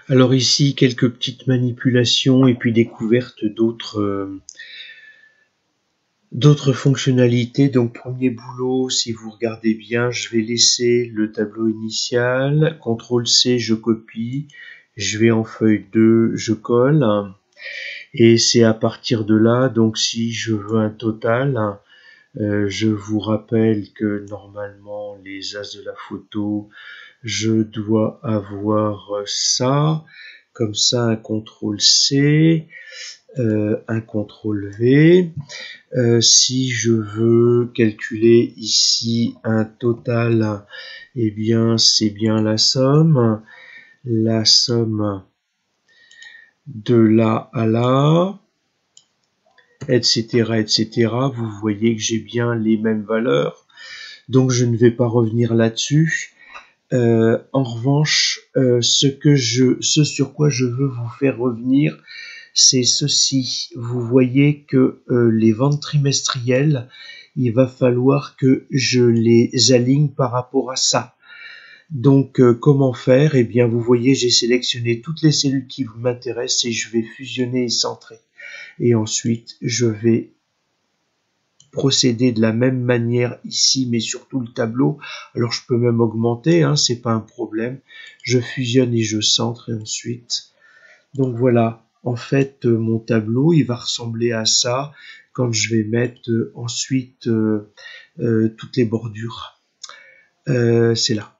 Alors ici, quelques petites manipulations et puis découverte d'autres fonctionnalités. Donc premier boulot, si vous regardez bien, je vais laisser le tableau initial. CTRL-C, je copie. Je vais en feuille 2, je colle. Et c'est à partir de là, donc si je veux un total, je vous rappelle que normalement les as de la photo, je dois avoir ça, comme ça un CTRL-C, un CTRL-V. Si je veux calculer ici un total, eh bien c'est bien la somme de là à là, etc., etc. Vous voyez que j'ai bien les mêmes valeurs, donc je ne vais pas revenir là-dessus. En revanche, ce sur quoi je veux vous faire revenir, c'est ceci. Vous voyez que les ventes trimestrielles, il va falloir que je les aligne par rapport à ça. Donc, comment faire? Eh bien, vous voyez, j'ai sélectionné toutes les cellules qui m'intéressent et je vais fusionner et centrer. Et ensuite, je vais procéder de la même manière ici, mais sur tout le tableau. Alors, je peux même augmenter, hein, c'est pas un problème. Je fusionne et je centre et ensuite. Donc voilà, en fait, mon tableau, il va ressembler à ça quand je vais mettre ensuite toutes les bordures. C'est là.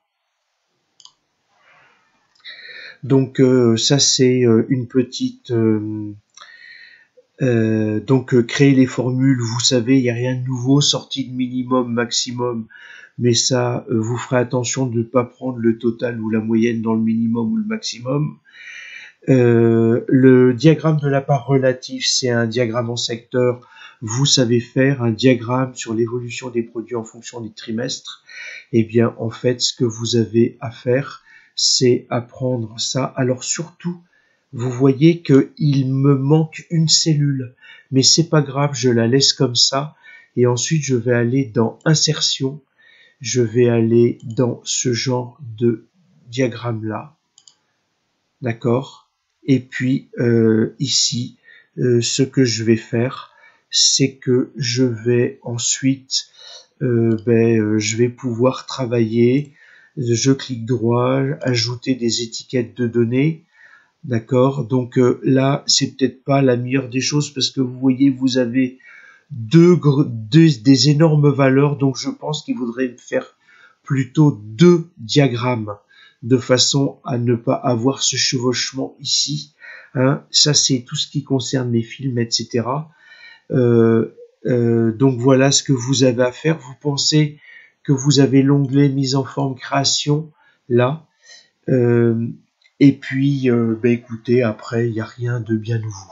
Donc ça c'est une petite créer les formules, vous savez, il n'y a rien de nouveau, sortie de minimum, maximum, mais ça vous ferez attention de ne pas prendre le total ou la moyenne dans le minimum ou le maximum. Le diagramme de la part relative, c'est un diagramme en secteur. Vous savez faire un diagramme sur l'évolution des produits en fonction des trimestres. Eh bien, en fait, ce que vous avez à faire, c'est apprendre ça. Alors surtout, vous voyez qu'il me manque une cellule, mais c'est pas grave, je la laisse comme ça. Et ensuite, je vais aller dans Insertion. Je vais aller dans ce genre de diagramme-là. D'accord? Et puis, ici, ce que je vais faire, c'est que je vais ensuite, je vais pouvoir travailler. Je clique droit, ajouter des étiquettes de données. D'accord? Donc là, c'est peut-être pas la meilleure des choses parce que vous voyez, vous avez des énormes valeurs. Donc je pense qu'il faudrait faire plutôt 2 diagrammes de façon à ne pas avoir ce chevauchement ici. Hein. Ça, c'est tout ce qui concerne les films, etc. Donc voilà ce que vous avez à faire. Vous pensez que vous avez l'onglet mise en forme création là. Et puis, écoutez, après, il n'y a rien de bien nouveau.